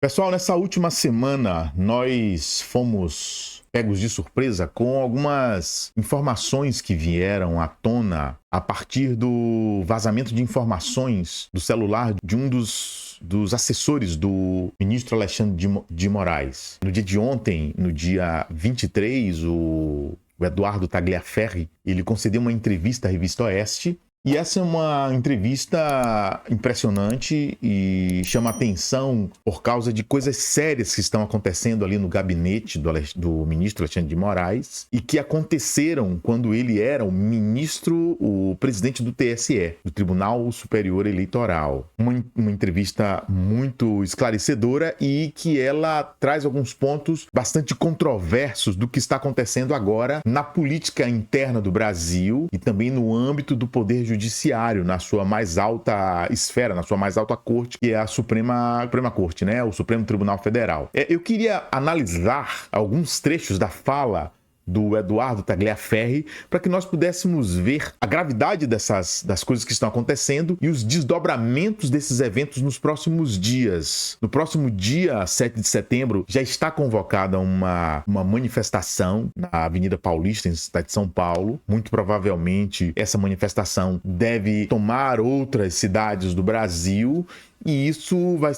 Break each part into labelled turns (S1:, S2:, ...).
S1: Pessoal, nessa última semana nós fomos pegos de surpresa com algumas informações que vieram à tona a partir do vazamento de informações do celular de um dos assessores do ministro Alexandre de Moraes. No dia de ontem, no dia 23, o Eduardo Tagliaferri, ele concedeu uma entrevista à Revista Oeste. E essa é uma entrevista impressionante e chama atenção por causa de coisas sérias que estão acontecendo ali no gabinete do ministro Alexandre de Moraes e que aconteceram quando ele era o presidente do TSE, do Tribunal Superior Eleitoral. Uma entrevista muito esclarecedora e que ela traz alguns pontos bastante controversos do que está acontecendo agora na política interna do Brasil e também no âmbito do poder judiciário, na sua mais alta esfera, na sua mais alta corte, que é a Suprema Corte, né? O Supremo Tribunal Federal. Eu queria analisar alguns trechos da fala do Eduardo Tagliaferri para que nós pudéssemos ver a gravidade das coisas que estão acontecendo e os desdobramentos desses eventos nos próximos dias. No próximo dia 7 de setembro já está convocada uma manifestação na Avenida Paulista, em cidade de São Paulo. Muito provavelmente essa manifestação deve tomar outras cidades do Brasil e isso vai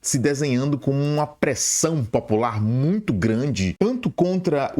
S1: se desenhando como uma pressão popular muito grande, tanto contra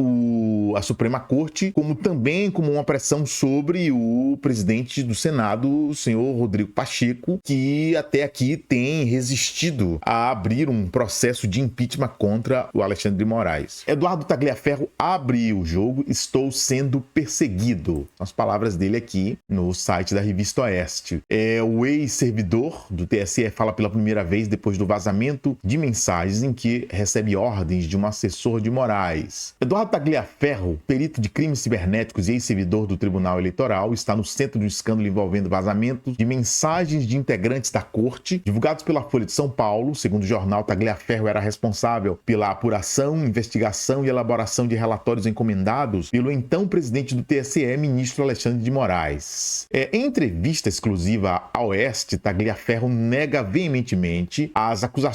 S1: a Suprema Corte, como também como uma pressão sobre o presidente do Senado, o senhor Rodrigo Pacheco, que até aqui tem resistido a abrir um processo de impeachment contra o Alexandre de Moraes. Eduardo Tagliaferri abre o jogo: estou sendo perseguido. As palavras dele aqui no site da Revista Oeste. O ex-servidor do TSE fala pela primeira vez depois do vazamento de mensagens em que recebe ordens de um assessor de Moraes. Eduardo Tagliaferri, perito de crimes cibernéticos e ex-servidor do Tribunal Eleitoral, está no centro de um escândalo envolvendo vazamentos de mensagens de integrantes da corte, divulgados pela Folha de São Paulo. Segundo o jornal, Tagliaferri era responsável pela apuração, investigação e elaboração de relatórios encomendados pelo então presidente do TSE, ministro Alexandre de Moraes. Em entrevista exclusiva à Oeste, Tagliaferri nega veementemente as acusações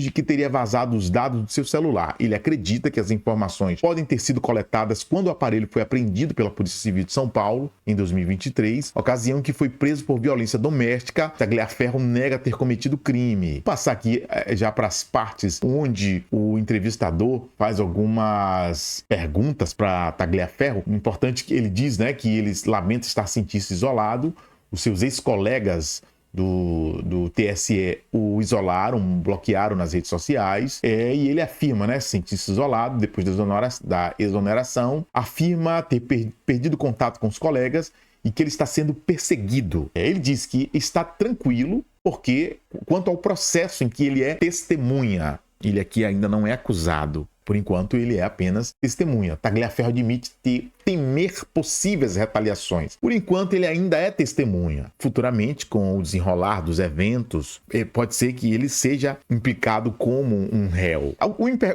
S1: de que teria vazado os dados do seu celular. Ele acredita que as informações podem ter sido coletadas quando o aparelho foi apreendido pela Polícia Civil de São Paulo, em 2023, ocasião em que foi preso por violência doméstica. Tagliaferri nega ter cometido crime. Vou passar aqui já para as partes onde o entrevistador faz algumas perguntas para Tagliaferri. Importante que ele diz, né, que ele lamenta estar sentindo-se isolado. Os seus ex-colegas do TSE o isolaram, bloquearam nas redes sociais, e ele afirma, né, sentir-se isolado depois da exoneração, afirma ter perdido contato com os colegas e que ele está sendo perseguido. Ele diz que está tranquilo porque, quanto ao processo em que ele é testemunha, ele aqui ainda não é acusado. Por enquanto, ele é apenas testemunha. Tagliaferri admite temer possíveis retaliações. Por enquanto, ele ainda é testemunha. Futuramente, com o desenrolar dos eventos, pode ser que ele seja implicado como um réu.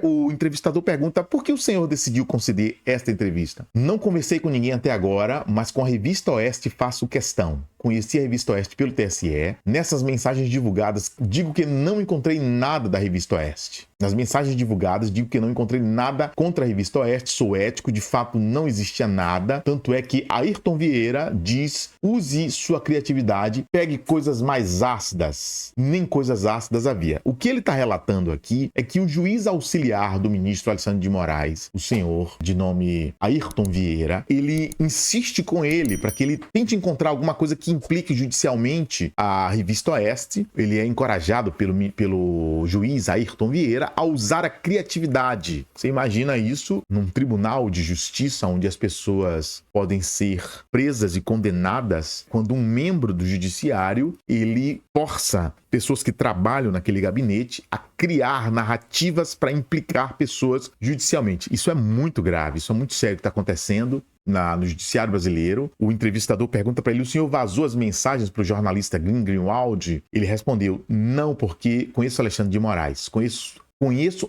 S1: O entrevistador pergunta: por que o senhor decidiu conceder esta entrevista? Não conversei com ninguém até agora, mas com a Revista Oeste faço questão. Conheci a Revista Oeste pelo TSE. Nessas mensagens divulgadas, digo que não encontrei nada da Revista Oeste. Nas mensagens divulgadas, digo que não encontrei nada contra a Revista Oeste, sou ético, de fato não existia nada. Tanto é que Ayrton Vieira diz: use sua criatividade, pegue coisas mais ácidas. Nem coisas ácidas havia. O que ele está relatando aqui é que o juiz auxiliar do ministro Alexandre de Moraes, o senhor de nome Ayrton Vieira, ele insiste com ele para que ele tente encontrar alguma coisa que implique judicialmente a Revista Oeste. Ele é encorajado pelo juiz Ayrton Vieira a usar a criatividade. Você imagina isso num tribunal de justiça onde as pessoas podem ser presas e condenadas, quando um membro do judiciário ele força pessoas que trabalham naquele gabinete a criar narrativas para implicar pessoas judicialmente. Isso é muito grave, isso é muito sério que está acontecendo no judiciário brasileiro. O entrevistador pergunta para ele: o senhor vazou as mensagens para o jornalista Greenwald? Ele respondeu: não, porque conheço Alexandre de Moraes, conheço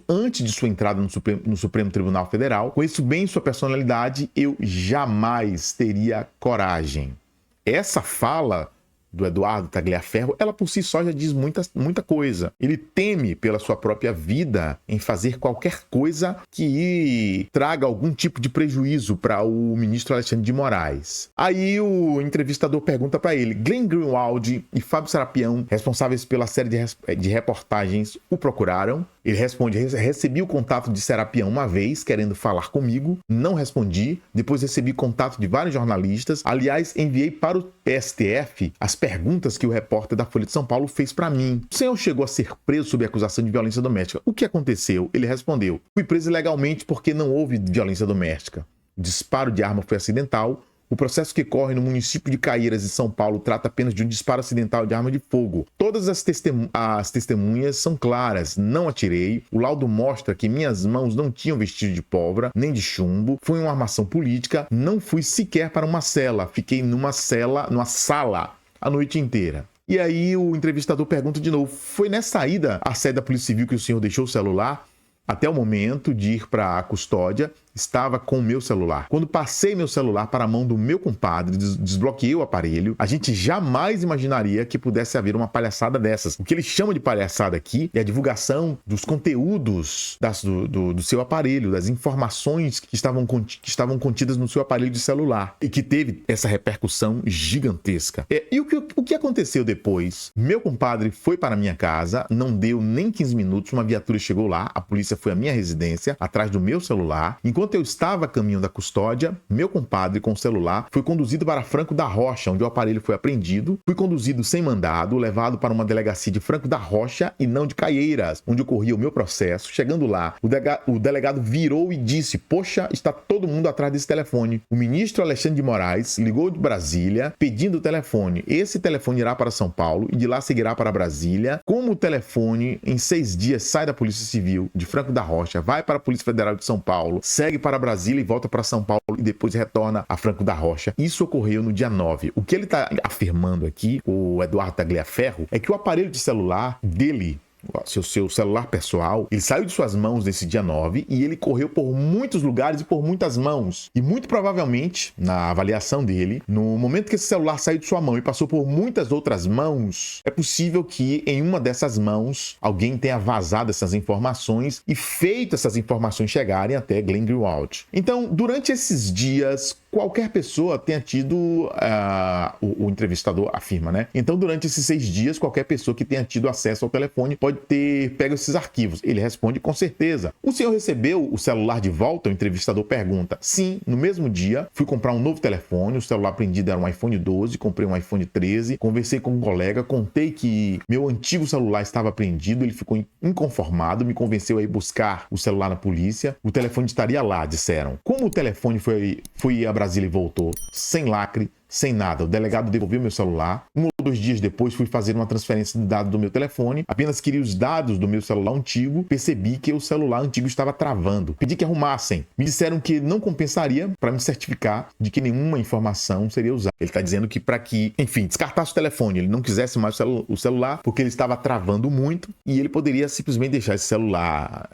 S1: antes de sua entrada no Supremo Tribunal Federal, conheço bem sua personalidade, eu jamais teria coragem. Essa fala do Eduardo Tagliaferro, ela por si só já diz muita coisa. Ele teme pela sua própria vida em fazer qualquer coisa que traga algum tipo de prejuízo para o ministro Alexandre de Moraes. Aí o entrevistador pergunta para ele: Glenn Greenwald e Fábio Serapião, responsáveis pela série de reportagens, o procuraram? Ele responde: recebi o contato de Serapião uma vez, querendo falar comigo, não respondi. Depois recebi contato de vários jornalistas. Aliás, enviei para o STF as perguntas que o repórter da Folha de São Paulo fez para mim. O senhor chegou a ser preso sob acusação de violência doméstica. O que aconteceu? Ele respondeu: fui preso ilegalmente porque não houve violência doméstica. O disparo de arma foi acidental. O processo que corre no município de Caieiras, em São Paulo, trata apenas de um disparo acidental de arma de fogo. Todas as testemunhas são claras, não atirei. O laudo mostra que minhas mãos não tinham vestígio de pólvora, nem de chumbo. Foi uma armação política, não fui sequer para uma cela. Fiquei numa sala a noite inteira. E aí o entrevistador pergunta de novo: foi nessa ida à sede da Polícia Civil que o senhor deixou o celular? Até o momento de ir para a custódia, estava com o meu celular. Quando passei meu celular para a mão do meu compadre, desbloqueei o aparelho, a gente jamais imaginaria que pudesse haver uma palhaçada dessas. O que ele chama de palhaçada aqui é a divulgação dos conteúdos do seu aparelho, das informações que estavam contidas no seu aparelho de celular, e que teve essa repercussão gigantesca. E o que aconteceu depois? Meu compadre foi para a minha casa, não deu nem 15 minutos, uma viatura chegou lá, a polícia foi à minha residência, atrás do meu celular. Enquanto eu estava a caminho da custódia, meu compadre com o celular foi conduzido para Franco da Rocha, onde o aparelho foi apreendido. Fui conduzido sem mandado, levado para uma delegacia de Franco da Rocha e não de Caieiras, onde ocorria o meu processo. Chegando lá, o delegado virou e disse: poxa, está todo mundo atrás desse telefone. O ministro Alexandre de Moraes ligou de Brasília pedindo o telefone. Esse telefone irá para São Paulo e de lá seguirá para Brasília. Como o telefone em 6 dias sai da Polícia Civil de Franco da Rocha, vai para a Polícia Federal de São Paulo, segue para Brasília e volta para São Paulo e depois retorna a Franco da Rocha. Isso ocorreu no dia 9. O que ele está afirmando aqui, o Eduardo Tagliaferro, é que o aparelho de celular dele, seu celular pessoal, ele saiu de suas mãos nesse dia 9 e ele correu por muitos lugares e por muitas mãos. E muito provavelmente, na avaliação dele, no momento que esse celular saiu de sua mão e passou por muitas outras mãos, é possível que em uma dessas mãos alguém tenha vazado essas informações e feito essas informações chegarem até Glenn Greenwald. Então, durante esses dias, qualquer pessoa tenha tido, o entrevistador afirma, né? Então, durante esses 6 dias, qualquer pessoa que tenha tido acesso ao telefone pode ter pego esses arquivos. Ele responde: com certeza. O senhor recebeu o celular de volta? O entrevistador pergunta. Sim, no mesmo dia, fui comprar um novo telefone, o celular apreendido era um iPhone 12, comprei um iPhone 13, conversei com um colega, contei que meu antigo celular estava apreendido, ele ficou inconformado, me convenceu a ir buscar o celular na polícia, o telefone estaria lá, disseram. Como o telefone foi a Brasília e voltou, sem lacre, sem nada, o delegado devolveu meu celular. 1 ou 2 dias depois fui fazer uma transferência de dados do meu telefone, apenas queria os dados do meu celular antigo, percebi que o celular antigo estava travando. Pedi que arrumassem, me disseram que não compensaria para me certificar de que nenhuma informação seria usada. Ele está dizendo que para que, enfim, descartasse o telefone, ele não quisesse mais o celular porque ele estava travando muito e ele poderia simplesmente deixar esse celular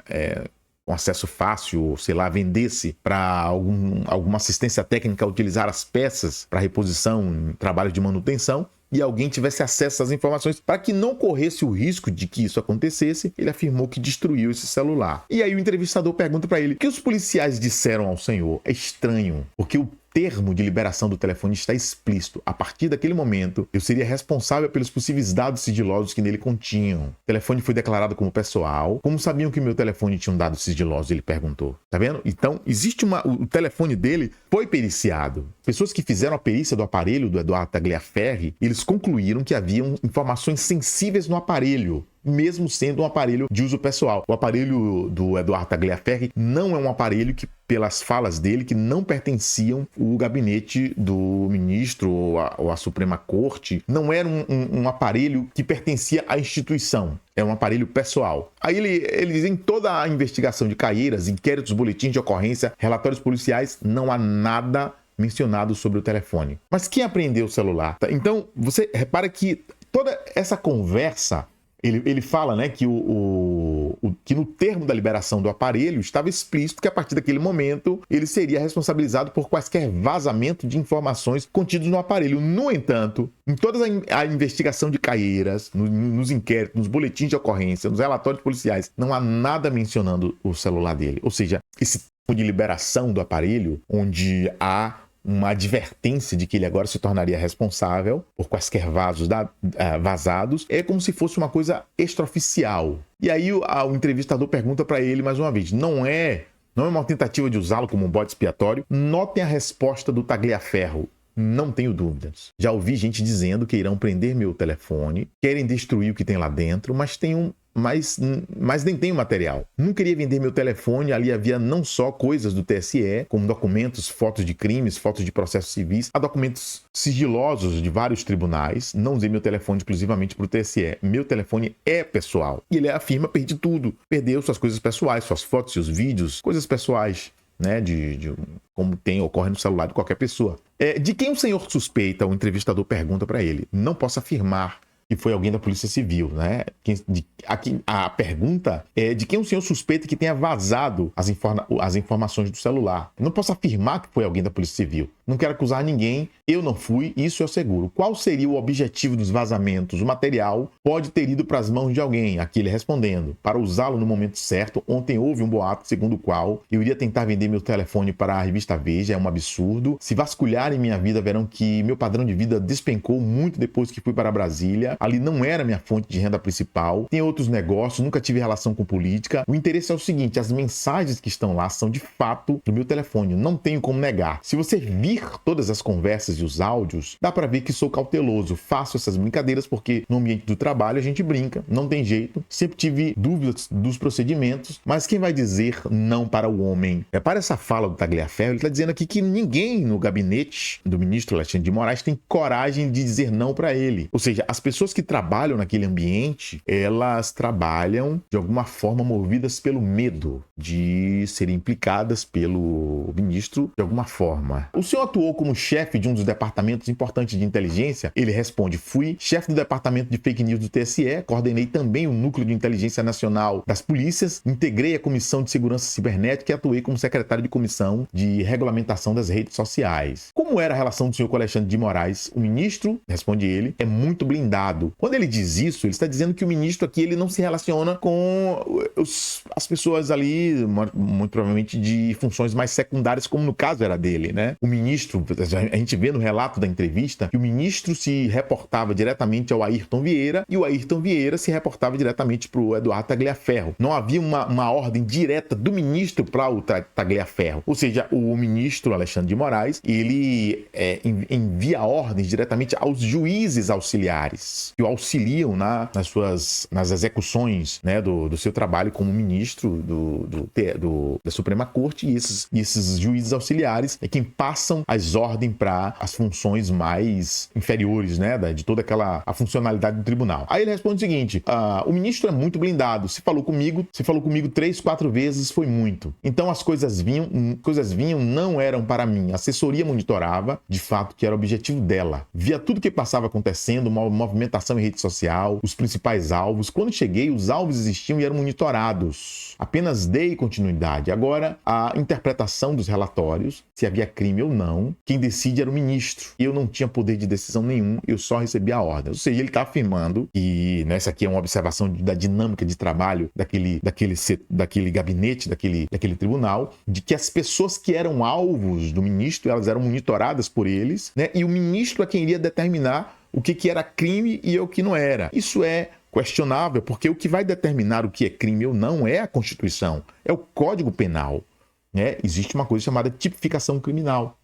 S1: com acesso fácil, sei lá, vendesse para alguma assistência técnica utilizar as peças para reposição, trabalho de manutenção, e alguém tivesse acesso às informações para que não corresse o risco de que isso acontecesse. Ele afirmou que destruiu esse celular. E aí o entrevistador pergunta para ele: o que os policiais disseram ao senhor? É estranho, porque o termo de liberação do telefone está explícito. A partir daquele momento, eu seria responsável pelos possíveis dados sigilosos que nele continham. O telefone foi declarado como pessoal. Como sabiam que meu telefone tinha um dado sigiloso? Ele perguntou. Tá vendo? Então, o telefone dele foi periciado. Pessoas que fizeram a perícia do aparelho do Eduardo Tagliaferro, eles concluíram que haviam informações sensíveis no aparelho, mesmo sendo um aparelho de uso pessoal. O aparelho do Eduardo Tagliaferro não é um aparelho que, pelas falas dele, que não pertenciam ao gabinete do ministro ou à Suprema Corte. Não era um aparelho que pertencia à instituição. É um aparelho pessoal. Aí eles, em toda a investigação de Caieiras, inquéritos, boletins de ocorrência, relatórios policiais, não há nada mencionado sobre o telefone. Mas quem apreendeu o celular? Então, você repara que toda essa conversa, ele fala, né, que o que no termo da liberação do aparelho estava explícito que a partir daquele momento ele seria responsabilizado por quaisquer vazamento de informações contidos no aparelho. No entanto, em toda a investigação de carreiras, nos inquéritos, nos boletins de ocorrência, nos relatórios policiais, não há nada mencionando o celular dele. Ou seja, esse tipo de liberação do aparelho, onde há uma advertência de que ele agora se tornaria responsável por quaisquer vazados, é como se fosse uma coisa extraoficial. E aí o entrevistador pergunta para ele mais uma vez, não é uma tentativa de usá-lo como um bode expiatório? Notem a resposta do Tagliaferro. Não tenho dúvidas. Já ouvi gente dizendo que irão prender meu telefone, querem destruir o que tem lá dentro, mas nem tem o material. Não queria vender meu telefone, ali havia não só coisas do TSE, como documentos, fotos de crimes, fotos de processos civis, há documentos sigilosos de vários tribunais. Não usei meu telefone exclusivamente para o TSE. Meu telefone é pessoal. E ele afirma, perdi tudo. Perdeu suas coisas pessoais, suas fotos, seus vídeos, coisas pessoais, né, como ocorre no celular de qualquer pessoa. De quem o senhor suspeita? O entrevistador pergunta para ele. Não posso afirmar que foi alguém da Polícia Civil, né? A pergunta é de quem o senhor suspeita que tenha vazado as informações do celular. Eu não posso afirmar que foi alguém da Polícia Civil. Não quero acusar ninguém, eu não fui, isso eu asseguro. Qual seria o objetivo dos vazamentos? O material pode ter ido para as mãos de alguém. Aqui ele respondendo. Para usá-lo no momento certo, ontem houve um boato segundo o qual eu iria tentar vender meu telefone para a revista Veja, é um absurdo. Se vasculharem minha vida, verão que meu padrão de vida despencou muito depois que fui para Brasília. Ali não era minha fonte de renda principal. Tem outros negócios, nunca tive relação com política. O interesse é o seguinte, as mensagens que estão lá são de fato do meu telefone. Não tenho como negar. Se você vir todas as conversas e os áudios, dá para ver que sou cauteloso. Faço essas brincadeiras porque no ambiente do trabalho a gente brinca, não tem jeito. Sempre tive dúvidas dos procedimentos, mas quem vai dizer não para o homem? Para essa fala do Tagliaferro, ele está dizendo aqui que ninguém no gabinete do ministro Alexandre de Moraes tem coragem de dizer não para ele. Ou seja, as pessoas que trabalham naquele ambiente, elas trabalham de alguma forma movidas pelo medo de serem implicadas pelo ministro de alguma forma. O senhor atuou como chefe de um dos departamentos importantes de inteligência? Ele responde, fui chefe do departamento de fake news do TSE, coordenei também o núcleo de inteligência nacional das polícias, integrei a comissão de segurança cibernética e atuei como secretário de comissão de regulamentação das redes sociais. Como era a relação do senhor com Alexandre de Moraes? O ministro, responde ele, é muito blindado. Quando ele diz isso, ele está dizendo que o ministro aqui ele não se relaciona com as pessoas ali, muito provavelmente de funções mais secundárias, como no caso era dele, né? O ministro, a gente vê no relato da entrevista, que o ministro se reportava diretamente ao Ayrton Vieira e o Ayrton Vieira se reportava diretamente para o Eduardo Tagliaferro. Não havia uma ordem direta do ministro para o Tagliaferro. Ou seja, o ministro Alexandre de Moraes, ele envia ordens diretamente aos juízes auxiliares, que o auxiliam nas execuções, né, do seu trabalho como ministro da Suprema Corte, e esses juízes auxiliares é quem passam as ordens para as funções mais inferiores, né, de toda a funcionalidade do tribunal. Aí ele responde o seguinte, o ministro é muito blindado, se falou comigo 3, 4 vezes foi muito. Então as coisas vinham, não eram para mim. A assessoria monitorava, de fato, que era o objetivo dela. Via tudo que passava acontecendo, uma movimentação em rede social, os principais alvos. Quando cheguei, os alvos existiam e eram monitorados. Apenas dei continuidade. Agora, a interpretação dos relatórios, se havia crime ou não, quem decide era o ministro. Eu não tinha poder de decisão nenhum, eu só recebia a ordem. Ou seja, ele está afirmando, e essa aqui é uma observação da dinâmica de trabalho daquele gabinete, daquele tribunal, de que as pessoas que eram alvos do ministro, elas eram monitoradas por eles, né? E o ministro é quem iria determinar o que era crime e o que não era. Isso é questionável, porque o que vai determinar o que é crime ou não é a Constituição, é o Código Penal, né? Existe uma coisa chamada tipificação criminal.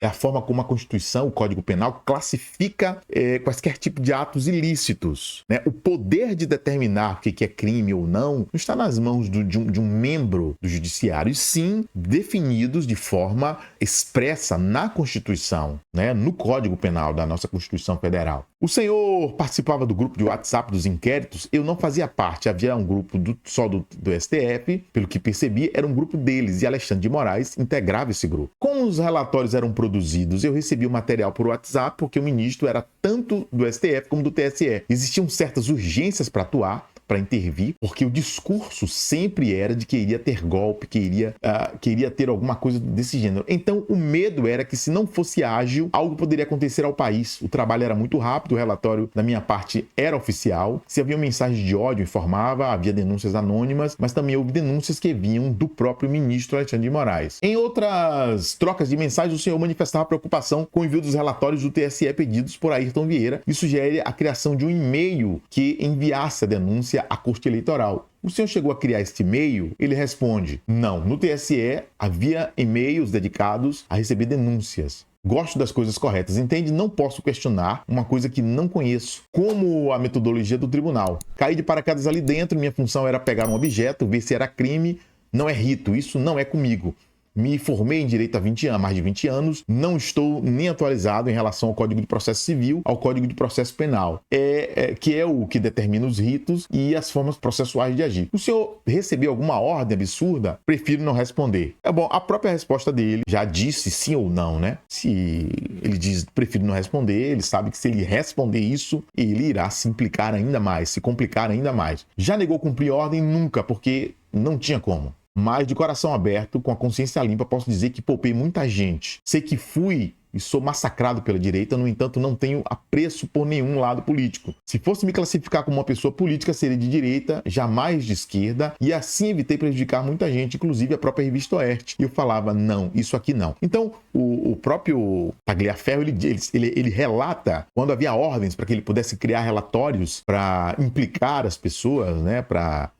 S1: É a forma como a Constituição, o Código Penal, classifica quaisquer tipo de atos ilícitos, né? O poder de determinar o que é crime ou não está nas mãos de um membro do Judiciário, e sim definidos de forma expressa na Constituição, né? No Código Penal da nossa Constituição Federal. O senhor participava do grupo de WhatsApp dos inquéritos? Eu não fazia parte, havia um grupo só do STF, pelo que percebi, era um grupo deles, e Alexandre de Moraes integrava esse grupo. Como os relatórios eram produzidos, eu recebi o material por WhatsApp, porque o ministro era tanto do STF como do TSE. Existiam certas urgências para atuar, para intervir, porque o discurso sempre era de que iria ter golpe, que iria ter alguma coisa desse gênero. Então, o medo era que, se não fosse ágil, algo poderia acontecer ao país. O trabalho era muito rápido, o relatório da minha parte era oficial. Se havia mensagens de ódio, informava, havia denúncias anônimas, mas também houve denúncias que vinham do próprio ministro Alexandre de Moraes. Em outras trocas de mensagens, o senhor manifestava preocupação com o envio dos relatórios do TSE pedidos por Ayrton Vieira e sugere a criação de um e-mail que enviasse a denúncia à Corte Eleitoral. O senhor chegou a criar este e-mail? Ele responde: não, no TSE havia e-mails dedicados a receber denúncias. Gosto das coisas corretas, entende? Não posso questionar uma coisa que não conheço, como a metodologia do tribunal. Caí de paraquedas ali dentro, minha função era pegar um objeto, ver se era crime. Não é rito, isso não é comigo. Me formei em Direito há mais de 20 anos, não estou nem atualizado em relação ao Código de Processo Civil, ao Código de Processo Penal, que é o que determina os ritos e as formas processuais de agir. O senhor recebeu alguma ordem absurda? Prefiro não responder. Bom, a própria resposta dele já disse sim ou não, né? Se ele diz prefiro não responder, ele sabe que se ele responder isso, ele irá se implicar ainda mais, se complicar ainda mais. Já negou cumprir ordem? Nunca, porque não tinha como. Mas, de coração aberto, com a consciência limpa, posso dizer que poupei muita gente. Sei que fui e sou massacrado pela direita, no entanto, não tenho apreço por nenhum lado político. Se fosse me classificar como uma pessoa política, seria de direita, jamais de esquerda, e assim evitei prejudicar muita gente, inclusive a própria Revista Oeste. E eu falava, não, isso aqui não. Então, o próprio Tagliaferro, ele relata quando havia ordens para que ele pudesse criar relatórios para implicar as pessoas, né,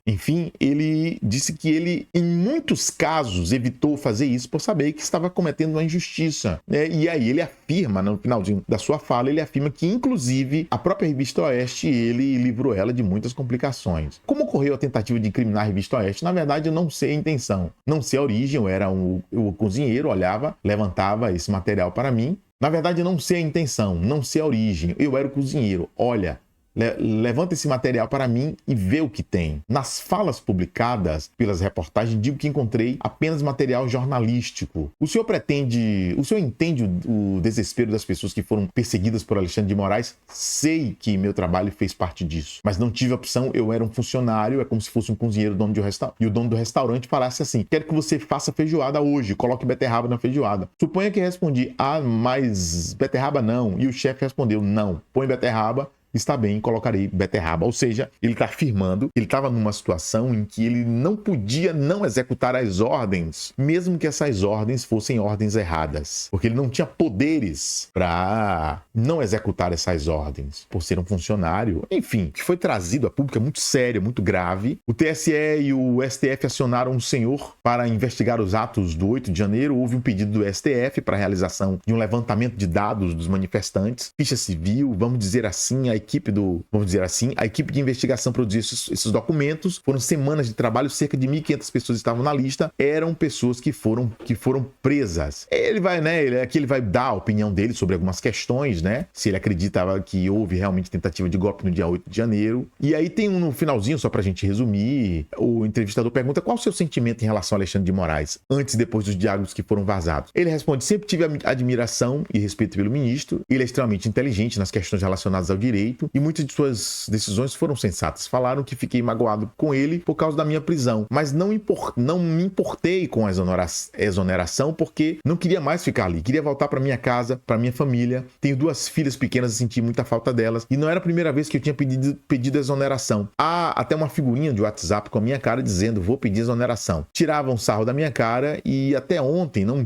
S1: enfim, ele disse que ele, em muitos casos, evitou fazer isso por saber que estava cometendo uma injustiça, né? E aí ele afirma, no finalzinho da sua fala, ele afirma que, inclusive, a própria Revista Oeste, ele livrou ela de muitas complicações. Como ocorreu a tentativa de incriminar a Revista Oeste? Na verdade, eu não sei a intenção, não sei a origem. Eu era o cozinheiro, olhava, levantava esse material para mim. Na verdade, não sei a intenção, não sei a origem. Eu era o cozinheiro. Olha, levanta esse material para mim e vê o que tem. Nas falas publicadas pelas reportagens, digo que encontrei apenas material jornalístico. O senhor entende o desespero das pessoas que foram perseguidas por Alexandre de Moraes? Sei que meu trabalho fez parte disso, mas não tive opção. Eu era um funcionário, é como se fosse um cozinheiro, dono de um restaurante, e o dono do restaurante falasse assim: quero que você faça feijoada hoje, coloque beterraba na feijoada. Suponha que respondi: mas beterraba não. E o chefe respondeu: não, põe beterraba. Está bem, colocarei beterraba. Ou seja, ele está afirmando que ele estava numa situação em que ele não podia não executar as ordens, mesmo que essas ordens fossem ordens erradas, porque ele não tinha poderes para não executar essas ordens, por ser um funcionário. Enfim, que foi trazido a público, é muito sério, muito grave. O TSE e o STF acionaram um senhor para investigar os atos do 8 de janeiro. Houve um pedido do STF para a realização de um levantamento de dados dos manifestantes, ficha civil, vamos dizer assim, a equipe de investigação produziu esses documentos. Foram semanas de trabalho, cerca de 1.500 pessoas estavam na lista, eram pessoas que foram presas. Ele vai, né, aqui ele vai dar a opinião dele sobre algumas questões, né, se ele acreditava que houve realmente tentativa de golpe no dia 8 de janeiro. E aí tem no finalzinho, só pra gente resumir, o entrevistador pergunta qual o seu sentimento em relação a Alexandre de Moraes, antes e depois dos diálogos que foram vazados. Ele responde: sempre tive admiração e respeito pelo ministro, ele é extremamente inteligente nas questões relacionadas ao direito, e muitas de suas decisões foram sensatas. Falaram que fiquei magoado com ele por causa da minha prisão, mas não me importei com a exoneração, porque não queria mais ficar ali, queria voltar para minha casa, para minha família. Tenho 2 filhas pequenas e senti muita falta delas, e não era a primeira vez que eu tinha pedido exoneração. Há até uma figurinha de WhatsApp com a minha cara dizendo: vou pedir exoneração. Tiravam sarro da minha cara e até ontem não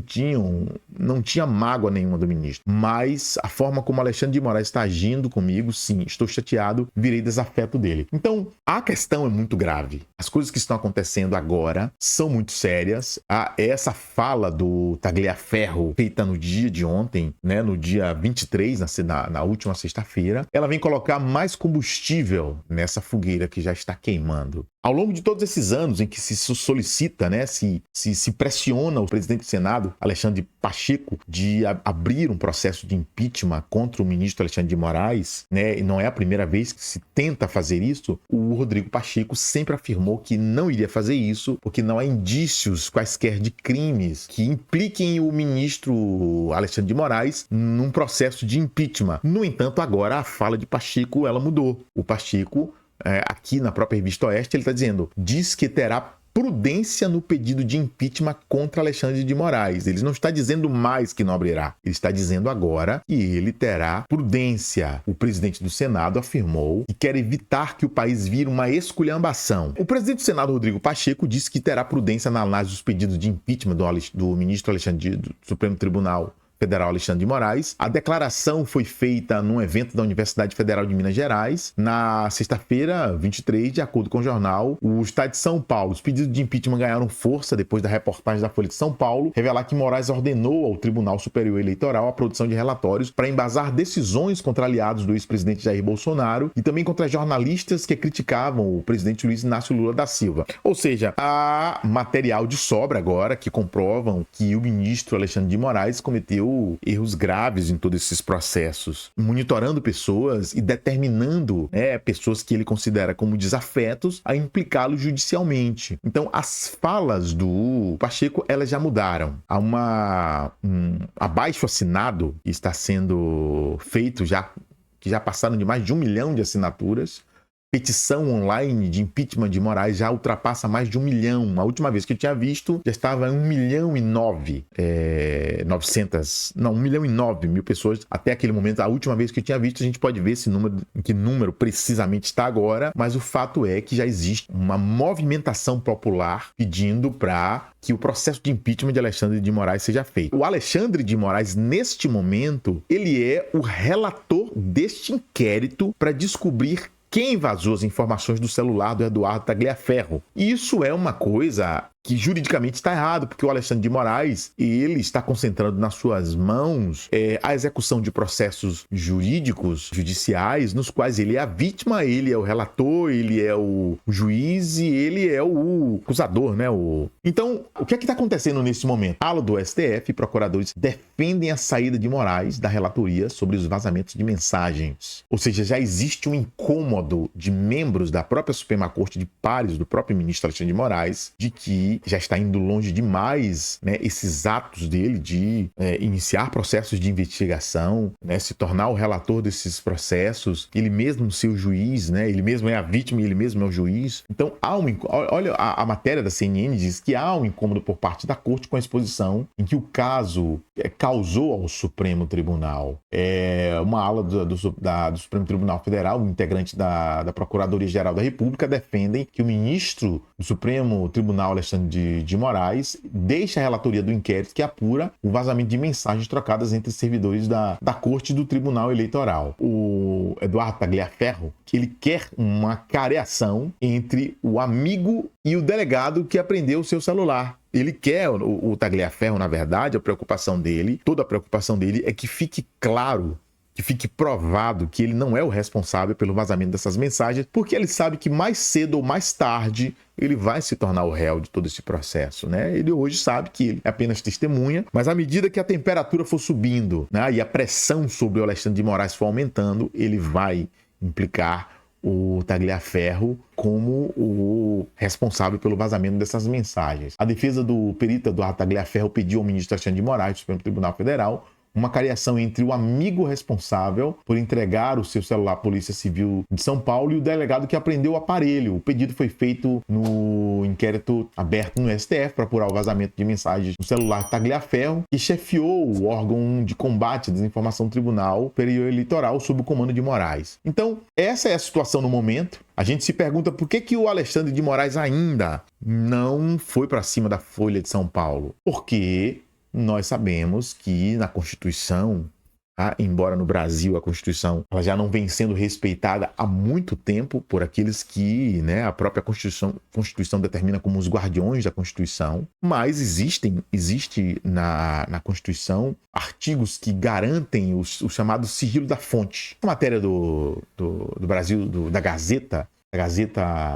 S1: tinha mágoa nenhuma do ministro, mas a forma como Alexandre de Moraes está agindo comigo, sim, estou chateado, virei desafeto dele. Então, a questão é muito grave. As coisas que estão acontecendo agora são muito sérias. Essa fala do Tagliaferro, feita no dia de ontem, né, no dia 23, na última sexta-feira, ela vem colocar mais combustível nessa fogueira que já está queimando. Ao longo de todos esses anos em que se solicita, né, se pressiona o presidente do Senado, Alexandre Pacheco, de abrir um processo de impeachment contra o ministro Alexandre de Moraes, né, e não é a primeira vez que se tenta fazer isso, o Rodrigo Pacheco sempre afirmou que não iria fazer isso, porque não há indícios quaisquer de crimes que impliquem o ministro Alexandre de Moraes num processo de impeachment. No entanto, agora a fala de Pacheco, ela mudou. O Pacheco aqui na própria Revista Oeste, ele está dizendo, diz que terá prudência no pedido de impeachment contra Alexandre de Moraes. Ele não está dizendo mais que não abrirá. Ele está dizendo agora que ele terá prudência. O presidente do Senado afirmou que quer evitar que o país vire uma esculhambação. O presidente do Senado, Rodrigo Pacheco, disse que terá prudência na análise dos pedidos de impeachment do ministro do Supremo Tribunal Federal Alexandre de Moraes. A declaração foi feita num evento da Universidade Federal de Minas Gerais, na sexta-feira, 23, de acordo com o jornal O Estado de São Paulo. Os pedidos de impeachment ganharam força depois da reportagem da Folha de São Paulo revelar que Moraes ordenou ao Tribunal Superior Eleitoral a produção de relatórios para embasar decisões contra aliados do ex-presidente Jair Bolsonaro e também contra jornalistas que criticavam o presidente Luiz Inácio Lula da Silva. Ou seja, há material de sobra agora que comprovam que o ministro Alexandre de Moraes cometeu erros graves em todos esses processos, monitorando pessoas e determinando pessoas que ele considera como desafetos a implicá-los judicialmente. Então, as falas do Pacheco, elas já mudaram. Há um abaixo-assinado que está sendo feito, que já passaram de mais de 1 milhão de assinaturas. Petição online de impeachment de Moraes já ultrapassa mais de 1 milhão. A última vez que eu tinha visto já estava em 1 milhão e 9 mil pessoas. Até aquele momento, a última vez que eu tinha visto, a gente pode ver esse número, em que número precisamente está agora, mas o fato é que já existe uma movimentação popular pedindo para que o processo de impeachment de Alexandre de Moraes seja feito. O Alexandre de Moraes, neste momento, ele é o relator deste inquérito para descobrir quem vazou as informações do celular do Eduardo Tagliaferro. Isso é uma coisa que juridicamente está errado, porque o Alexandre de Moraes, ele está concentrando nas suas mãos a execução de processos jurídicos, judiciais, nos quais ele é a vítima, ele é o relator, ele é o juiz e ele é o acusador, né? Então, o que é que está acontecendo nesse momento? A ala do STF, procuradores defendem a saída de Moraes da relatoria sobre os vazamentos de mensagens. Ou seja, já existe um incômodo de membros da própria Suprema Corte, de pares do próprio ministro Alexandre de Moraes, de que já está indo longe demais, né, esses atos dele de iniciar processos de investigação, né, se tornar o relator desses processos, ele mesmo ser o juiz, né, ele mesmo é a vítima e ele mesmo é o juiz. Então, olha, a matéria da CNN diz que há um incômodo por parte da corte com a exposição em que o caso causou ao Supremo Tribunal. Uma ala do Supremo Tribunal Federal, um integrante da Procuradoria-Geral da República, defendem que o ministro do Supremo Tribunal, Alexandre de Moraes, deixa a relatoria do inquérito que apura o vazamento de mensagens trocadas entre servidores da Corte e do Tribunal Eleitoral. O Eduardo Tagliaferro, ele quer uma careação entre o amigo e o delegado que apreendeu o seu celular. Ele quer, o Tagliaferro, na verdade, toda a preocupação dele é que fique claro, que fique provado que ele não é o responsável pelo vazamento dessas mensagens, porque ele sabe que mais cedo ou mais tarde ele vai se tornar o réu de todo esse processo, né? Ele hoje sabe que ele é apenas testemunha, mas à medida que a temperatura for subindo, né, e a pressão sobre o Alexandre de Moraes for aumentando, ele vai implicar o Tagliaferro como o responsável pelo vazamento dessas mensagens. A defesa do perito Eduardo Tagliaferro pediu ao ministro Alexandre de Moraes, do Supremo Tribunal Federal, uma cariação entre o amigo responsável por entregar o seu celular à Polícia Civil de São Paulo e o delegado que apreendeu o aparelho. O pedido foi feito no inquérito aberto no STF para apurar o vazamento de mensagens no celular Tagliaferro, que chefiou o órgão de combate à desinformação do Tribunal Superior Eleitoral sob o comando de Moraes. Então, essa é a situação no momento. A gente se pergunta por que o Alexandre de Moraes ainda não foi para cima da Folha de São Paulo. Porque nós sabemos que na Constituição, embora no Brasil a Constituição ela já não vem sendo respeitada há muito tempo por aqueles que, né, a própria Constituição determina como os guardiões da Constituição, mas existe na Constituição artigos que garantem o chamado sigilo da fonte. A matéria do Brasil, da Gazeta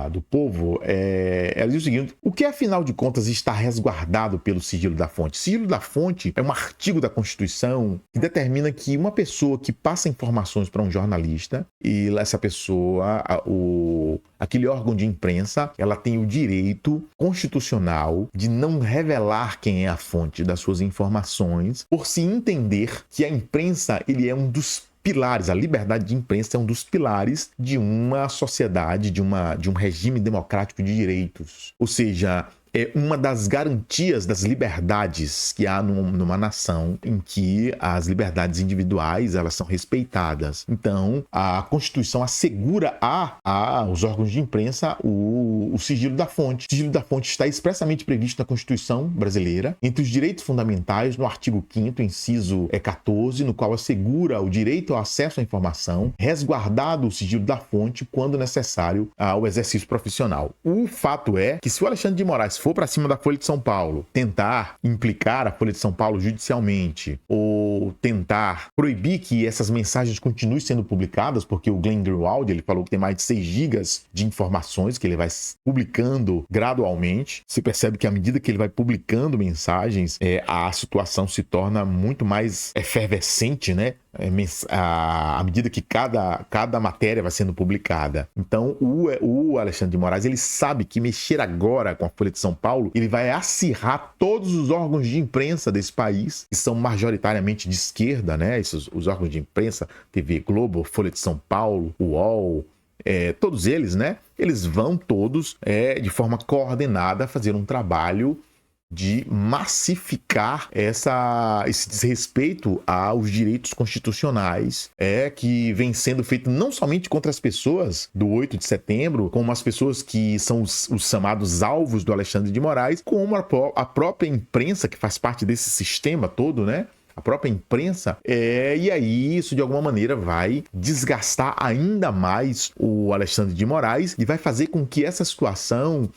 S1: do Povo, ela diz o seguinte: o que afinal de contas está resguardado pelo sigilo da fonte? Sigilo da fonte é um artigo da Constituição que determina que uma pessoa que passa informações para um jornalista, e essa pessoa, aquele órgão de imprensa, ela tem o direito constitucional de não revelar quem é a fonte das suas informações, por se entender que a imprensa ele é um dos pilares, a liberdade de imprensa é um dos pilares de uma sociedade, de um regime democrático de direitos. Ou seja, é uma das garantias das liberdades que há numa nação em que as liberdades individuais elas são respeitadas. Então, a Constituição assegura aos órgãos de imprensa o sigilo da fonte. O sigilo da fonte está expressamente previsto na Constituição brasileira, entre os direitos fundamentais, no artigo 5º, inciso 14, no qual assegura o direito ao acesso à informação, resguardado o sigilo da fonte quando necessário ao exercício profissional. O fato é que se o Alexandre de Moraes for para cima da Folha de São Paulo, tentar implicar a Folha de São Paulo judicialmente ou tentar proibir que essas mensagens continuem sendo publicadas, porque o Glenn Greenwald, ele falou que tem mais de 6 gigas de informações que ele vai publicando gradualmente. Se percebe que à medida que ele vai publicando mensagens, a situação se torna muito mais efervescente, né? À medida que cada matéria vai sendo publicada. Então, o Alexandre de Moraes, ele sabe que mexer agora com a Folha de São Paulo, ele vai acirrar todos os órgãos de imprensa desse país, que são majoritariamente de esquerda, né? Os órgãos de imprensa, TV Globo, Folha de São Paulo, UOL, todos eles, né? Eles vão todos, de forma coordenada, fazer um trabalho de massificar esse desrespeito aos direitos constitucionais que vem sendo feito não somente contra as pessoas do 8 de setembro, como as pessoas que são os chamados alvos do Alexandre de Moraes, como a própria imprensa que faz parte desse sistema todo, né? A própria imprensa, e aí isso de alguma maneira vai desgastar ainda mais o Alexandre de Moraes e vai fazer com que essa situação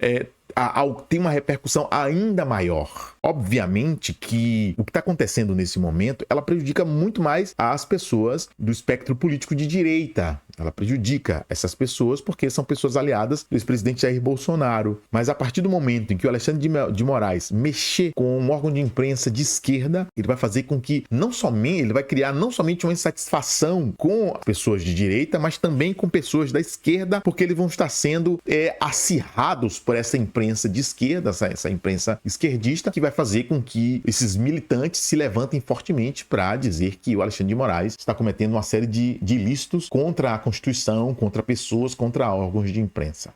S1: tem uma repercussão ainda maior. Obviamente que o que está acontecendo nesse momento, ela prejudica muito mais as pessoas do espectro político de direita. Ela prejudica essas pessoas porque são pessoas aliadas do ex-presidente Jair Bolsonaro. Mas a partir do momento em que o Alexandre de Moraes mexer com um órgão de imprensa de esquerda, ele vai fazer com que ele vai criar não somente uma insatisfação com pessoas de direita, mas também com pessoas da esquerda, porque eles vão estar sendo acirrados por essa imprensa de esquerda, essa imprensa esquerdista, que vai fazer com que esses militantes se levantem fortemente para dizer que o Alexandre de Moraes está cometendo uma série de ilícitos contra a Constituição, contra pessoas, contra órgãos de imprensa.